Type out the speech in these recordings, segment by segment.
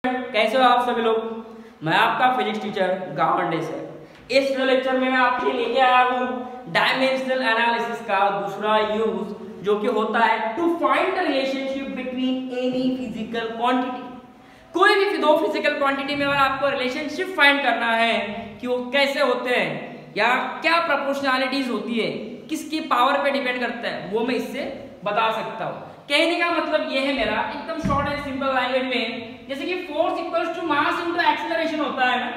कैसे हो आप सभी लोग। मैं आपका फिजिक्स टीचर गावंडे सर। इस लेक्चर में मैं आपके लिए लेके आया हूँ डायमेंशनल एनालिसिस का दूसरा यूज, जो कि होता है to find the relationship between any physical quantity. कोई भी दो फिजिकल क्वांटिटी में अगर आपको रिलेशनशिप फाइंड करना है कि वो कैसे होते हैं या क्या प्रोपोर्शनैलिटीज होती है, किसकी पावर पे डिपेंड करता है, वो मैं इससे बता सकता हूँ। कहने का मतलब ये है मेरा एकदम शॉर्ट एंड सिंपल लैंग्वेज में, जैसे कि force equals to mass into acceleration होता है ना,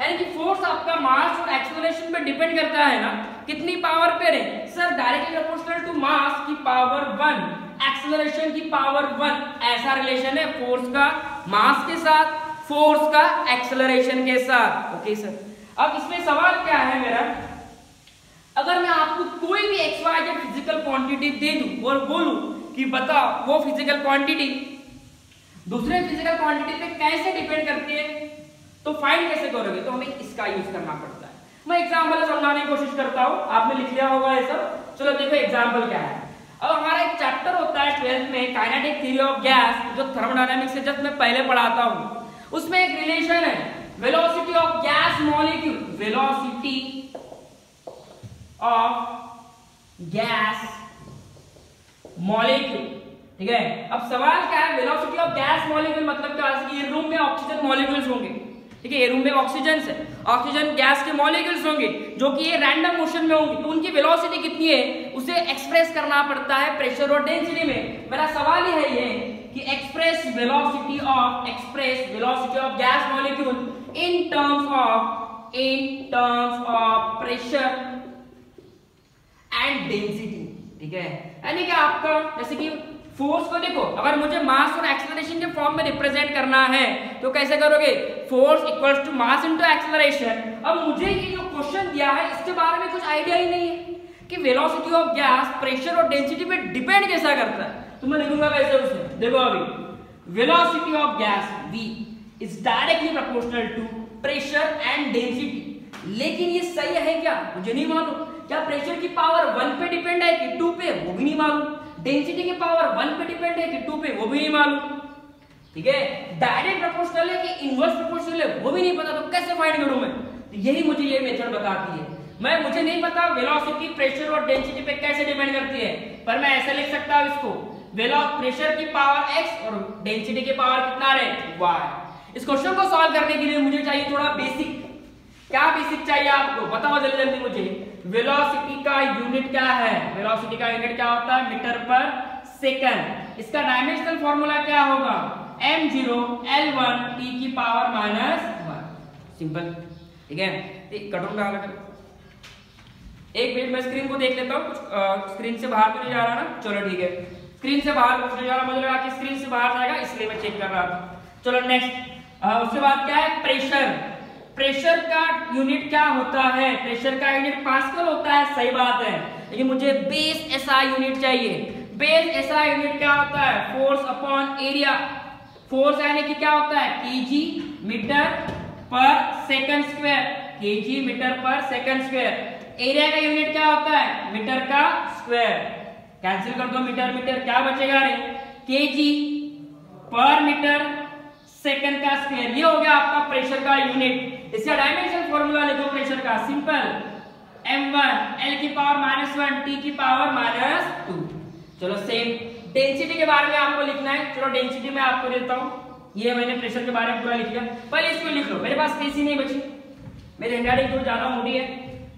यानी कि फोर्स आपका मास और एक्सेलरेशन पे डिपेंड करता है ना, कितनी पावर पे रहे sir, directly proportional to mass की पावर 1 एक्सेलरेशन की पावर 1। ऐसा रिलेशन है फोर्स का मास के साथ, फोर्स का एक्सेलरेशन के साथ। ओके सर, अब इसमें सवाल क्या है मेरा, अगर मैं आपको कोई भी X Y Z physical quantity दे दूं और बोलूं कि बताओ वो फिजिकल क्वांटिटी दूसरे फिजिकल क्वांटिटी पे कैसे डिपेंड करती है, तो फाइंड कैसे करोगे, तो हमें इसका यूज करना पड़ता है। मैं एग्जांपल समझाने की कोशिश करता हूं, आपने लिख लिया होगा ये सब। चलो देखो एग्जांपल क्या है। अब हमारा एक चैप्टर होता है 12th में काइनेटिक थ्योरी ऑफ गैस, जो थर्मोडायनामिक्स से जस्ट मैं पहले पढ़ाता हूं। उसमें एक रिलेशन है velocity of gas molecule, velocity of gas molecule. ठीक है, अब सवाल क्या है, वेलोसिटी ऑफ गैस मॉलिक्यूल मतलब क्या है कि ये रूम में ऑक्सीजन मॉलिक्यूल्स होंगे। ठीक है, ये रूम में ऑक्सीजन है, ऑक्सीजन गैस के मॉलिक्यूल्स होंगे जो कि ये रैंडम मोशन में होंगे, तो उनकी वेलोसिटी कितनी है उसे एक्सप्रेस करना पड़ता है प्रेशर और डेंसिटी में। मेरा सवाल ही है ये कि express velocity of gas molecule in terms of pressure and density. ठीक है, यानी कि आपका जैसे कि फोर्स को देखो, अगर मुझे मास और एक्सेलरेशन के फॉर्म में रिप्रेजेंट करना है तो कैसे करोगे, force equals to mass into acceleration. अब मुझे ये जो क्वेश्चन दिया है इसके बारे में कुछ आइडिया ही नहीं है कि वेलोसिटी ऑफ गैस प्रेशर और डेंसिटी पे डिपेंड कैसा करता है, तो मैं लिखूंगा कैसे उसे। देखो अभी velocity of gas V is directly proportional to pressure and density, लेकिन ये सही है क्या मुझे नहीं मालूम। क्या प्रेशर की पावर 1 पे डिपेंड है कि 2 पे, वो भी नहीं मालूम। डेंसिटी की पावर 1 पे डिपेंड है कि 2 पे, वो भी नहीं मालूम। ठीक है, डायरेक्ट प्रोपोर्शनल है कि इनवर्स प्रोपोर्शनल है, वो भी नहीं पता, तो कैसे फाइंड करूं मैं। तो यही मुझे ये मेथड बताती है। मुझे नहीं पता वेलोसिटी प्रेशर और डेंसिटी पे कैसे डिपेंड करती है, पर मैं ऐसे लिख सकता हूं इसको, प्रेशर की पावर x और डेंसिटी की पावर कितना रहे y। इस क्वेश्चन को सॉल्व करने के लिए मुझे चाहिए थोड़ा बेसिक। क्या बेसिक चाहिए आपको, बताओ जल्दी जल्दी मुझे। वेलोसिटी का यूनिट क्या है, वेलोसिटी का यूनिट क्या होता है, मीटर पर सेकंड। इसका डायमेंशनल फॉर्मूला क्या होगा, m0 L1 t की पावर -1। सिंपल। ठीक है, कटों का अलग एक मिनट मैं स्क्रीन को देख लेता हूँ, कुछ स्क्रीन से बाहर तो नहीं जा रहा ना। चलो ठीक है, स्क्रीन से बाहर कुछ नहीं जा रहा, मुझे लगा कि स्क्रीन से बाहर जाएगा इसलिए मैं चेक कर रहा था। चलो नेक्स्ट, उसके बाद क्या है, प्रेशर। प्रेशर का यूनिट क्या होता है, प्रेशर का यूनिट पास्कल होता है, सही बात है, लेकिन मुझे बेस एसआई यूनिट चाहिए। बेस एसआई यूनिट क्या होता है, फोर्स अपॉन एरिया। फोर्स यानी कि क्या होता है, केजी मीटर पर सेकंड स्क्वायर, केजी मीटर पर सेकंड स्क्वायर। एरिया का यूनिट क्या होता है, मीटर का स्क्वायर। कैंसिल कर दो मीटर मीटर, क्या बचेगा रे, केजी पर मीटर सेकंड का स्क्वायर। ये हो गया आपका प्रेशर का यूनिट। इसका डायमेंशन फॉर्मूला लिखो प्रेशर का, सिंपल, m1 L की पावर -1 t की पावर -2। चलो सेम डेंसिटी के बारे में आपको लिखना है। चलो डेंसिटी में आपको देता हूं, ये मैंने प्रेशर के बारे में पूरा लिख लिया। पहले इसको लिख लो, मेरे पास स्पेस ही नहीं बची, मेरी हैंडराइटिंग थोड़ी ज्यादा मोटी है,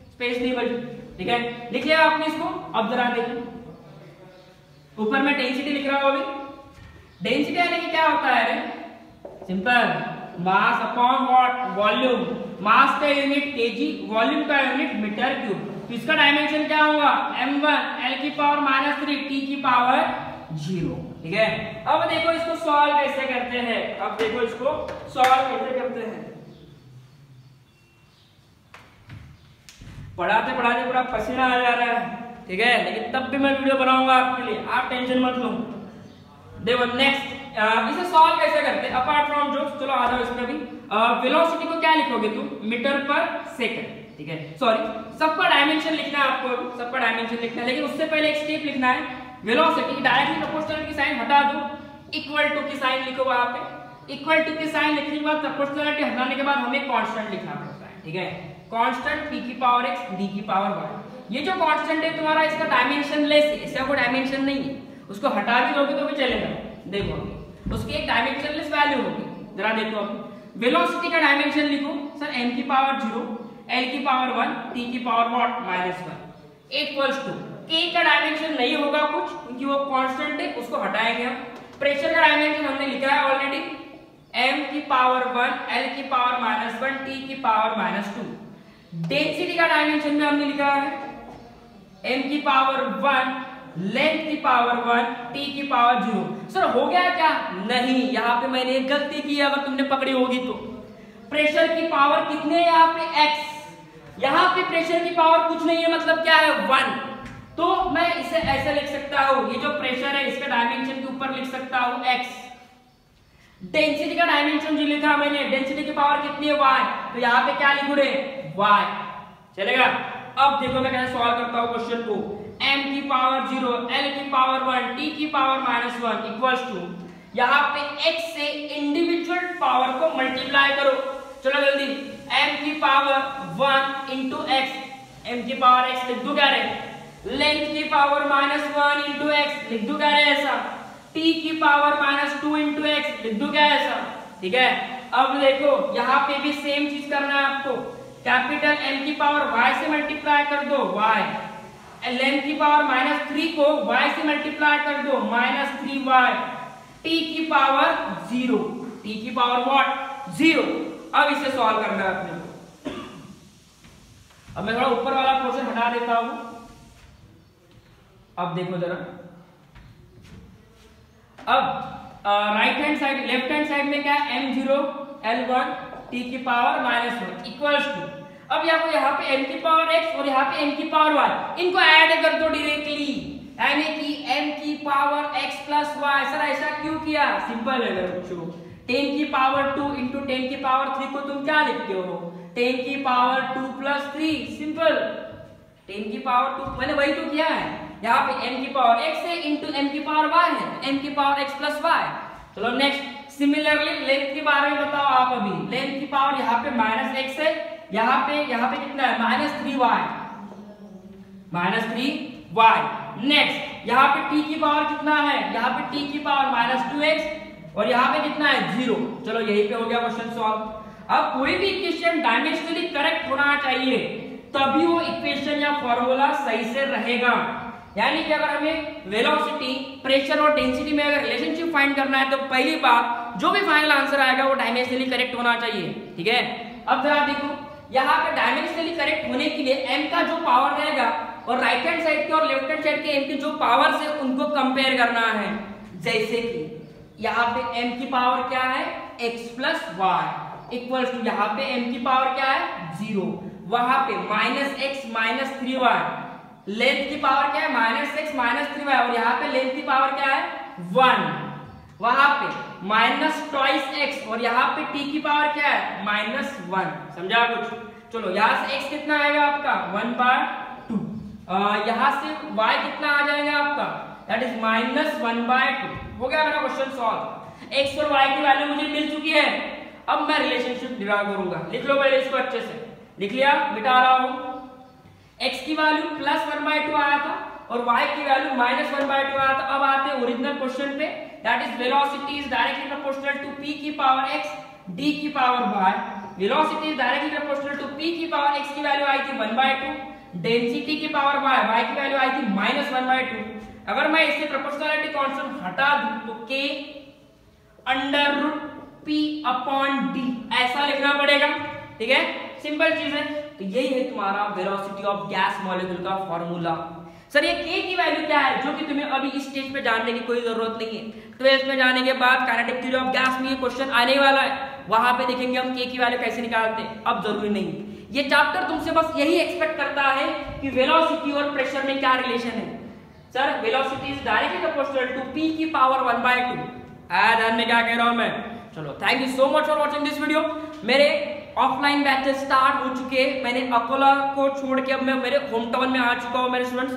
स्पेस नहीं बची। ठीक है, लिख लिया आपने इसको। अब जरा देखो, ऊपर में डेंसिटी लिख रहा हूं। अभी डेंसिटी यानी कि क्या होता है, simple, mass upon what, volume. Mass का यूनिट केजी, वॉल्यूम का यूनिट मीटर क्यूब। तो इसका डायमेंशन क्या होगा, m1 L की पावर -3 t की पावर 0। ठीक है, अब देखो इसको सॉल्व कैसे करते हैं। अब देखो इसको सॉल्व कैसे करते हैं। पढ़ाते पढ़ाते पूरा पसीना आ जा रहा है। ठीक है, लेकिन तब भी मैं वीडियो बनाऊंगा आपके लिए, आप टेंशन मत लो। देखो नेक्स्ट, इसे सॉल्व कैसे करते हैं अपार्ट फ्रॉम जो, चलो आ जाओ इसमें भी। वेलोसिटी को क्या लिखोगे तुम, मीटर पर सेकंड। ठीक है, सॉरी सबका डायमेंशन लिखना है आपको, सबका डायमेंशन लिखना है, लेकिन उससे पहले एक स्टेप लिखना है। वेलोसिटी डायरेक्टली प्रोपोर्शनल की साइन हटा दो, इक्वल टू की साइन लिखो वहां पे। इक्वल टू के साइन लिखने के बाद प्रोपोर्शनलिटी हटाने के बाद हमें कांस्टेंट लिखना पड़ता है, ठीक है। कांस्टेंट p की पावर x d की पावर y। ये जो कांस्टेंट है तुम्हारा इसका डायमेंशनलेस है, इसका कोई डायमेंशन नहीं है, उसको हटा भी दोगे तो भी चलेगा। देखो उसकी एक डायमेंशनलेस वैल्यू होगी, जरा देखो अब वेलोसिटी का डायमेंशन लिखो सर m की पावर 0 l की पावर 1 t की power what -1 equals to k का डायमेंशन नहीं होगा कुछ क्योंकि वो कांस्टेंट है, उसको हटाएंगे हम। प्रेशर का डायमेंशन हमने लिखा है ऑलरेडी m की पावर 1 l की पावर -1 t की पावर -2। डेंसिटी का डायमेंशन में हमने लिखा है m की पावर 1 लेंथ की पावर 1 t की पावर 0। सर हो गया क्या? नहीं, यहाँ पे मैंने एक गलती की, अगर तुमने पकड़ी होगी तो। प्रेशर की पावर कितने है यहाँ पे x, यहाँ पे प्रेशर की पावर कुछ नहीं है, मतलब क्या है 1। तो मैं इसे ऐसे लिख सकता हूँ, ये जो प्रेशर है इसके डायमेंशन के ऊपर लिख सकता हूँ x। डेंसिटी का डायमेंशन जो लिखा मैंने, डेंसिटी की पावर कितनी है y, तो यहाँ पे क्या लिखूं रे y, चलेगा। अब देखो मैं कैसे सॉल्व करता हूँ क्वेश्चन को। m की पावर 0 l की पावर 1 t की पावर -1 इक्वल्स टू यहाँ पे x से इंडिविजुअल पावर को मल्टीप्लाई करो। चलो जल्दी, m की पावर 1 इंटू x, m की पावर x लिख दो क्या रे, लेंथ की पावर -1 इंटू x लिख दो क्या रे ऐसा, t की पावर -2 इंटू x लिख दो क्या ऐसा, ठीक है। अब देखो यहाँ पे भी सेम चीज करना है आपको, कैपिटल M की पावर y से मल्टीप्लाई कर दो y, लेंथ की पावर -3 को y से मल्टीप्लाई कर दो -3y, t की पावर 0, t की पावर व्हाट 0। अब इसे सॉल्व करना है अपने को। अब मैं थोड़ा ऊपर वाला पोर्शन हटा देता हूं। अब देखो जरा, अब right hand side, left hand side में क्या है m0 l1 t की पावर -1 इक्वल्स टू, अब यहाँ पे m की पावर x और यहाँ पे m की पावर y, इनको ऐड कर दो डायरेक्टली, यानी कि m की power x plus y। Sir ऐसा क्यों किया? सिंपल है बच्चों, 10 की पावर 2 इंटू 10 की पावर 3 को तुम क्या लिखते हो, 10 की पावर 2 प्लस 3, सिंपल 10 की पावर 2, मैंने वही तो किया है। यहाँ पे m की पावर x है इंटू m की पावर y है, तो m की पावर x प्लस y। चलो नेक्स्ट, सिमिलरली लेंथ के बारे में बताओ आप। अभी लेंथ की पावर यहाँ पे -x है, यहाँ पे कितना है -3y, -3y। नेक्स्ट यहाँ पे t की पावर कितना है, यहाँ पे t की पावर -2x और यहाँ पे कितना है 0। चलो यही पे हो गया क्वेश्चन सॉल्व। अब कोई भी इक्वेशन डायमेंशनली करेक्ट होना चाहिए, तभी वो इक्वेशन या फॉर्मूला सही से रहेगा। यानी कि अगर हमें वेलोसिटी, प्रेशर और डेंसिटी में अगर रिलेशनशिप फाइंड करना है तो पहली बात जो भी फाइनल आंसर आएगा वो डायमेंशनली करेक्ट होना चाहिए, ठीक है। अब जरा देखो, यहाँ पे डायमेंशनली करेक्ट होने के लिए m का जो पावर रहेगा और राइट हैंड साइड के और लेफ्ट हैंड साइड के m की जो पावर है उनको कंपेयर करना है। जैसे कि यहाँ पे m की पावर क्या है x plus Y equals to यहाँ पे m की पावर क्या है 0, वहां पे -x -3y, लेंथ की पावर क्या है -x -3y और यहाँ पे लेंथ की पावर क्या है 1, वहां पे -2x और यहाँ पे t की पावर क्या है -1। समझा कुछ? चलो यहाँ से x कितना आएगा आपका 1/2, यहाँ से y कितना आ जाएगा आपका दैट इज -1/2। हो गया मेरा क्वेश्चन सॉल्व। x और y की वैल्यू मुझे मिल चुकी है, अब मैं रिलेशनशिप ड्रा करूंगा। लिख लो पहले इसको अच्छे से, लिख लिया, मिटा रहा हूं। x की वैल्यू +1/2 आया था और y की वैल्यू -1/2 आया था। अब आते हैं ओरिजिनल क्वेश्चन पे, that is velocity is directly proportional to p की पावर x d की power y। Velocity is directly proportional to p की पावर x की वैल्यू आई थी 1/2, डेंसिटी की पावर y की वैल्यू आई थी -1/2। अगर मैं इससे प्रोपोर्शनलिटी कांस्टेंट हटा दूं तो k √p/d ऐसा लिखना पड़ेगा, ठीक है। सिंपल चीज है। तो यही है तुम्हारा वेलोसिटी ऑफ गैस मॉलिक्यूल का फॉर्मूला। सर ये k की वैल्यू क्या है, जो कि तुम्हें अभी इस स्टेज पे जानने की कोई जरूरत नहीं है। 12th में जाने के बाद काइनेटिक थ्योरी ऑफ गैस में ये क्वेश्चन आने वाला है, वहां पे देखेंगे हम k की वैल्यू कैसे निकालते हैं। अब जरूरी नहीं, ये चैप्टर तुमसे बस यही एक्सपेक्ट करता है कि वेलोसिटी और प्रेशर में क्या रिलेशन है। Sir velocity is directly proportional to p की पावर 1/2। ध्यान में क्या कह रहा हूं मैं। चलो thank you so much for watching this video. मेरे ऑफलाइन बैचेस स्टार्ट हो चुके हैं, मैंने अकोला को छोड़ के अब मैं मेरे होम टाउन में आ चुका हूं मेरे स्टूडेंट्स।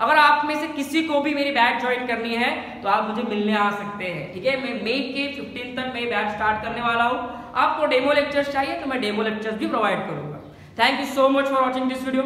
अगर आप में से किसी को भी मेरी बैच ज्वाइन करनी है तो आप मुझे मिलने आ सकते हैं, ठीक है। मैं मई के 15 तक मैं बैच स्टार्ट करने वाला हूँ। आपको डेमो लेक्चर्स चाहिए तो मैं डेमो लेक्चर्स भी प्रोवाइड करूंगा। Thank you so much for watching this video.